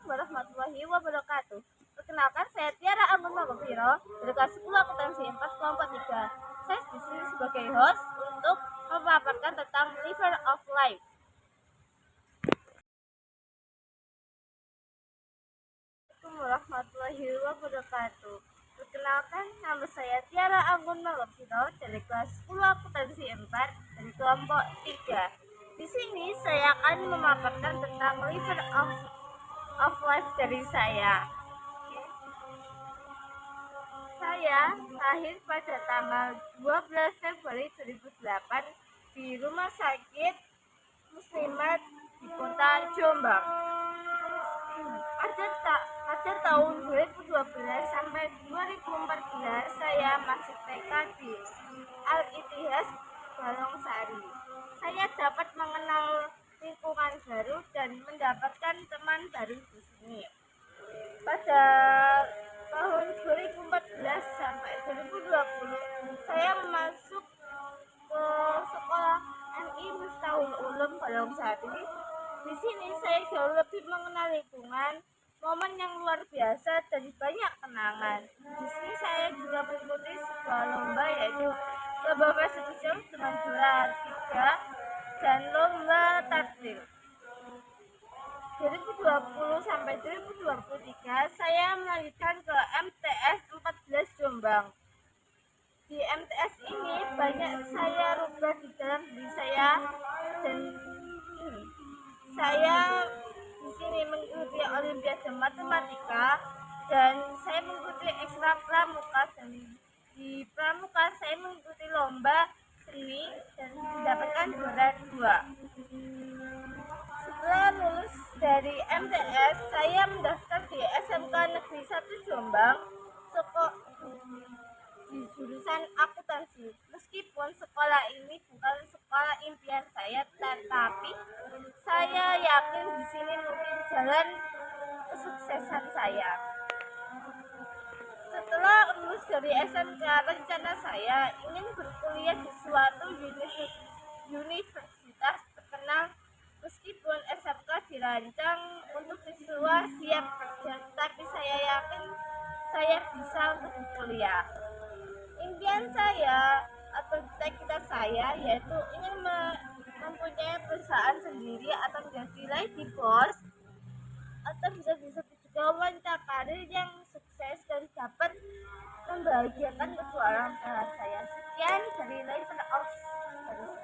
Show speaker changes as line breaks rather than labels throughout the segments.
warahmatullahi wabarakatuh. Perkenalkan, saya Tiara Anggun Magofiro dari kelas 10 akuntansi 4 kelompok 3. Saya di sini sebagai host untuk memaparkan tentang River of Life. Assalamualaikum warahmatullahi wabarakatuh. Perkenalkan, nama saya Tiara Anggun Magofiro dari kelas 10 akuntansi 4 dari kelompok 3. Di sini saya akan memaparkan tentang River of Life dari saya. Saya lahir pada tanggal 12 Februari 2008 di Rumah Sakit Muslimat di Kota Jombang. Pada tahun 2012 sampai 2014 saya masih TK di Al-Ittihad Balongsari. Saya dapat mengenal lingkungan baru dan mendapatkan teman baru di sini. Pada tahun 2014 sampai 2020 saya masuk ke sekolah MI Miftahul Ulum Balongsari. Di sini saya jauh lebih mengenal lingkungan, momen yang luar biasa dan banyak kenangan. Di sini saya juga mengikuti sebuah lomba, yaitu lomba bahasa Indonesia dengan juara 3 dan lomba takdir. 2020 sampai 2023 saya melanjutkan ke MTS 14 Jombang. Di MTS ini banyak saya rubah di dalam diri saya, dan saya di sini mengikuti Olimpiade Matematika dan saya mengikuti ekstra pramuka, dan di pramuka saya mengikuti lomba seni dan mendapatkan juara 2. Setelah lulus dari MTS, saya mendaftar di SMK Negeri 1 Jombang di jurusan akuntansi. Meskipun sekolah ini bukan sekolah impian saya, tetapi saya yakin di sini mungkin jalan kesuksesan saya. Setelah lulus dari SMK, rencana saya ingin berkuliah di suatu universitas terkenal. Meskipun SMK dirancang untuk siswa siap kerja, tapi saya yakin saya bisa untuk berkuliah. Impian saya atau cita-cita saya yaitu ingin mempunyai perusahaan sendiri atau menjadi lady boss, atau bisa disebut juga wanita karir yang sukses dan dapat membahagiakan kedua orang tua saya. Sekian dari River of Life.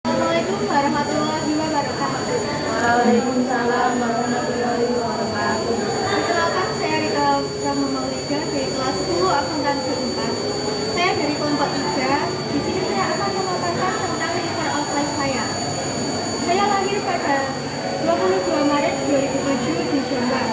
Assalamualaikum warahmatullahi wabarakatuh.
Waalaikumsalam warahmatullahi wabarakatuh.
Perkenalkan, saya Rika Rama Maulida dari kelas 10 akuntansi 4. Saya dari kelompok 3. Di sini saya akan memaparkan tentang River of Life saya. Saya lahir pada 22 Maret 2007 di Jombang.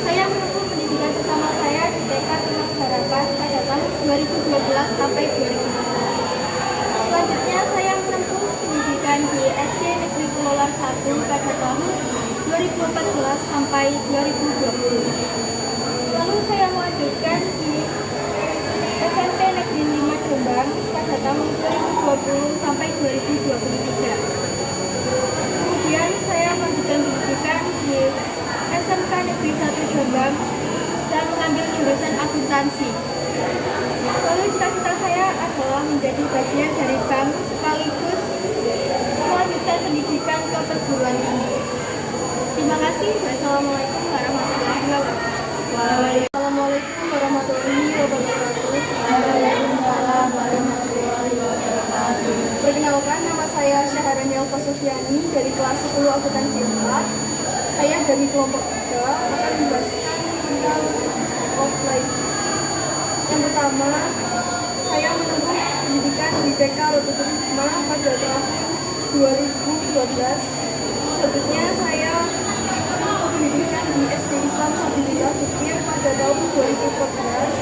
Saya menempuh pendidikan pertama saya di TK Tunas Harapan pada tahun 2012 sampai 2014. Selanjutnya saya menempuh pendidikan di SD Negeri Pulolar 1 pada tahun 2014 sampai 2020. Lalu saya melanjutkan di SMP Negeri 5 Jombang pada tahun 2020 sampai 2023. Kemudian saya melanjutkan pendidikan di SMK Negeri 1 Jombang dan mengambil jurusan akuntansi. Lalu cita-cita saya adalah menjadi bagian dari bank sekaligus melanjutkan pendidikan ke perguruan tinggi. Terima kasih. Wassalamualaikum warahmatullahi wabarakatuh.
Assalamualaikum warahmatullahi wabarakatuh.
Waalaikumsalam warahmatullahi wabarakatuh.
Perkenalkan, nama saya Syaharani Alfa-Sufiani dari kelas 10 akuntansi 4. Saya dari kelompok 3 akan membahaskan tentang of life. Yang pertama, saya menempuh pendidikan di TK Rotutur Hikmah pada tahun 2012. Selanjutnya saya menempuh pendidikan di SD Islam Sabilillah Jekir pada tahun 2014.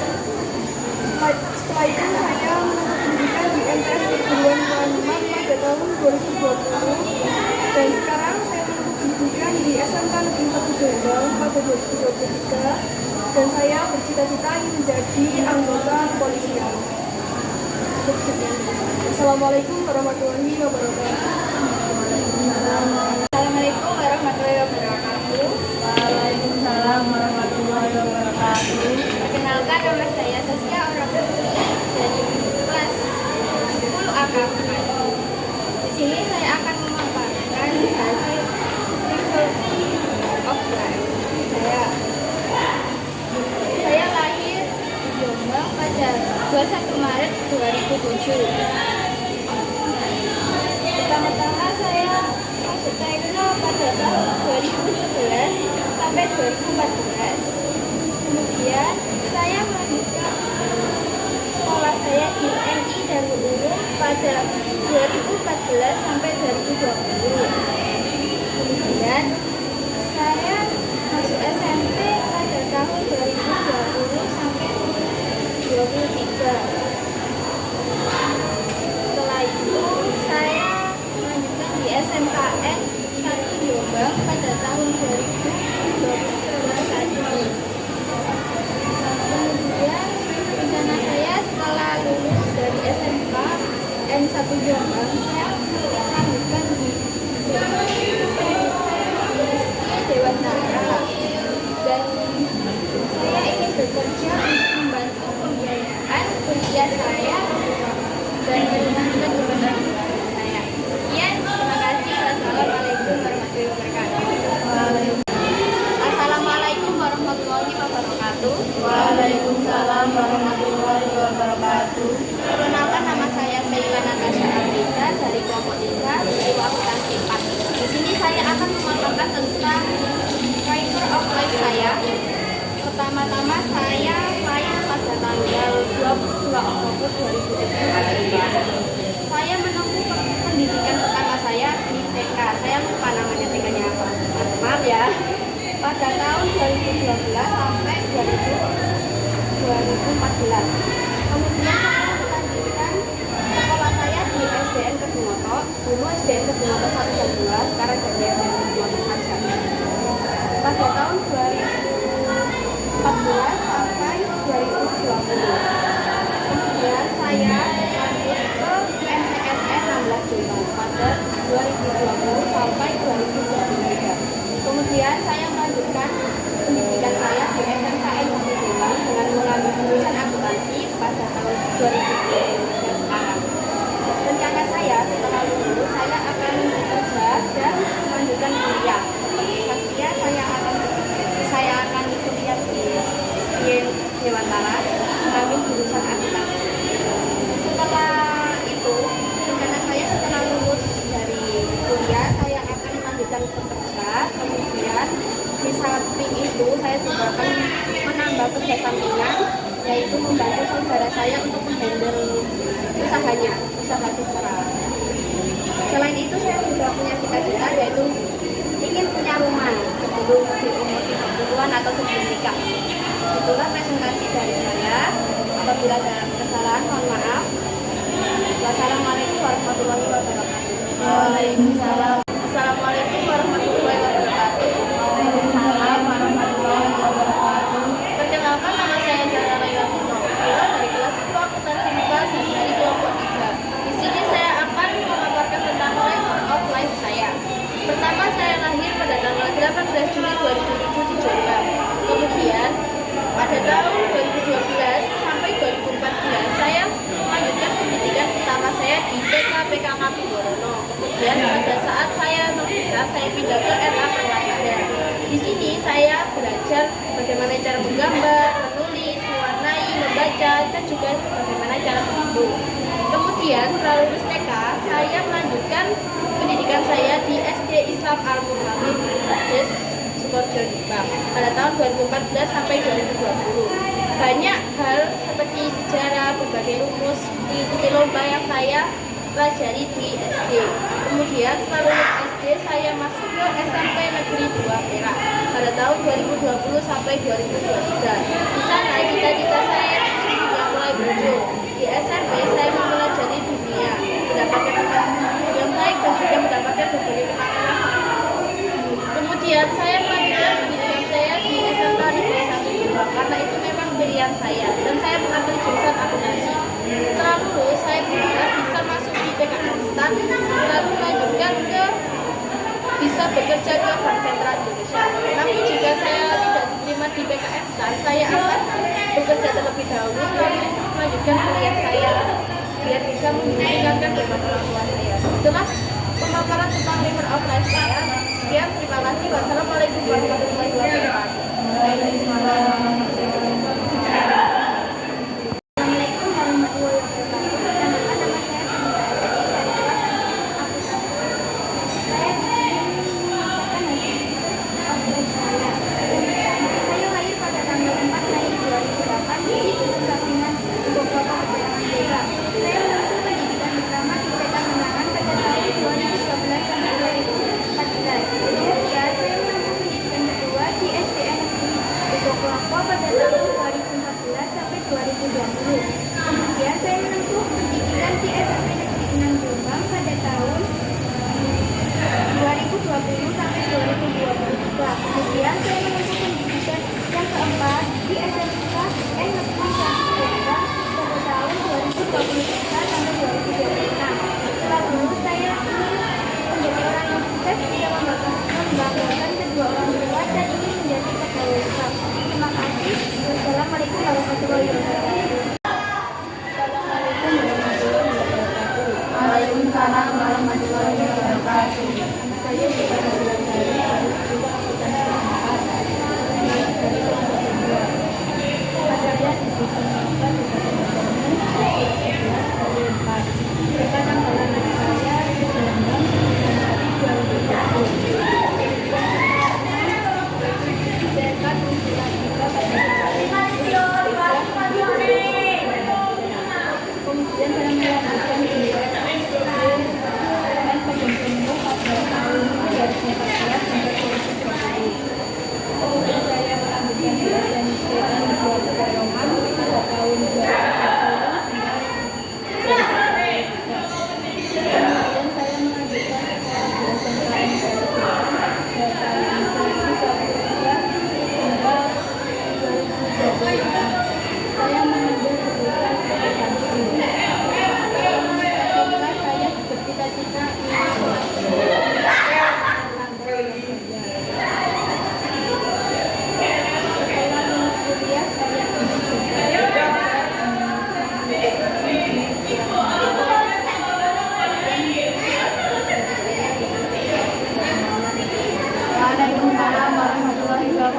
Setelah itu saya menempuh pendidikan di MTS Perguruan Muhammad pada tahun 2020. Dan sekarang saya menempuh pendidikan di SMK Negeri 1 Jombang pada 2023. Dan saya bercita-cita ingin menjadi anggota kepolisian. Assalamualaikum warahmatullahi wabarakatuh.
Assalamualaikum warahmatullahi wabarakatuh. 2014. Kemudian saya melanjutkan sekolah saya di MI Darul Ulum pada 2014 sampai 2020. Kemudian saya masuk SMP pada tahun 2020 sampai 23. Setelah itu saya melanjutkan di SMKN 1 Jombang pada tahun 2012 saat ini. Kemudian rencana saya setelah lulus dari SMK N1 Jombang, saya melanjutkan di Dewan Nara, dan saya ingin bekerja untuk membantu pembiayaan kuliah saya dan melanjutkan kepada keluarga saya. Sekian, terima kasih. Wassalamualaikum warahmatullahi wabarakatuh. Assalamualaikum warahmatullahi wabarakatuh.
Waalaikumsalam warahmatullahi wabarakatuh.
Perkenalkan, nama saya Sheila Natasha Afrika dari kelompok 3 Jiwa Akuntansi 4. Di sini saya akan memaparkan tentang driver of life saya. Pertama-tama saya lahir pada tanggal 22 Oktober 2007. Saya menempuh pendidikan pertama saya di TK. Saya lupa namanya TK-nya apa. Maaf ya. Pada tahun 2012 sampai 2014. Kemudian saya melanjutkan sekolah saya di SDN Kedungwoto. Dulu SDN Kedungwoto 1 dan 2, sekarang jadi SDN Kedungwoto saja. Pada tahun 2014 sampai 2020. Kemudian saya lanjut ke MTSN 16 Jombang pada 2020 sampai 2023. Kemudian saya melanjutkan pendidikan saya di SMKN 1 Jombang dengan mengambil jurusan akuntansi pada tahun 2020 dan sekarang. Rencana saya setelah lulus saya akan bekerja dan melanjutkan kuliah. Seperti pastinya saya akan kuliah di Dewantara mengambil jurusan akuntansi. Setelah itu rencana saya setelah lulus dari kuliah saya akan melanjutkan bekerja. Kemudian di samping itu saya juga akan menambah kerja sampingan, yaitu membantu saudara saya untuk menghandle usahanya, usaha siswa. Selain itu saya juga punya cita-cita, yaitu ingin punya rumah sebelum di umur 30-an atau sebelum nikah. Itulah presentasi dari saya. Apabila ada kesalahan mohon maaf. Wassalamualaikum warahmatullahi wabarakatuh.
Waalaikumsalam.
Assalamualaikum warahmatullahi wabarakatuh.
Waalaikumsalam warahmatullahi wabarakatuh.
Perkenalkan, nama saya Zara Laila Nurul dari kelas 10 akuntansi 4 dan dari kelompok 3. Di sini saya akan memaparkan tentang driver of life saya. Pertama, saya lahir pada tanggal 18 Juli 2007 di Jombang. Kemudian pada tahun 2012 sampai 2014 saya melanjutkan pendidikan pertama saya di TK PKK Borono. Kemudian pada saat saya terbesar saya pindah ke RA Perlanda. Di sini saya belajar bagaimana cara menggambar, menulis, mewarnai, membaca, dan juga bagaimana cara menghitung. Kemudian setelah lulus TK saya melanjutkan pendidikan saya di SD Islam Al-Muhammadiyah Des Sukoharjo Jombang pada tahun 2014 sampai 2020. Banyak hal seperti sejarah, berbagai rumus, mengikuti lomba yang saya pelajari di SD. Kemudian setelah lulus SD saya masuk ke SMP Negeri 2 Perak pada tahun 2020 sampai 2023. Di sana cita-cita saya sudah mulai muncul. Di SMP saya mempelajari dunia, mendapatkan teman yang baik dan juga mendapatkan berbagai pengalaman. Kemudian saya melanjutkan pendidikan saya di SMK Negeri 1 Jombang karena itu memang pilihan saya dan saya mengambil jurusan akuntansi. Setelah lulus saya berharap bisa masuk di PKN STAN lalu melanjutkan ke bisa bekerja ke Bank Sentral Indonesia. Namun jika saya tidak diterima di PKN STAN, saya akan bekerja terlebih dahulu lalu melanjutkan kuliah saya biar bisa meningkatkan beban orang tua saya. Itulah pemaparan tentang River of Life saya. Sekian, terima kasih. Wassalamualaikum warahmatullahi wabarakatuh.
Assalamualaikum warahmatullahi wabarakatuh. Perkenalkan, nama saya Sandra Azari dari kelas 10 akuntansi. Saya di sini menyampaikan hasil of life saya.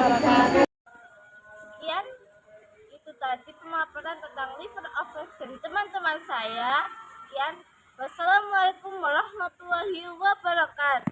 wabarakatuh.
Sekian itu tadi pemaparan tentang River of Life dari teman-teman saya. Sekian, wassalamualaikum warahmatullahi wabarakatuh.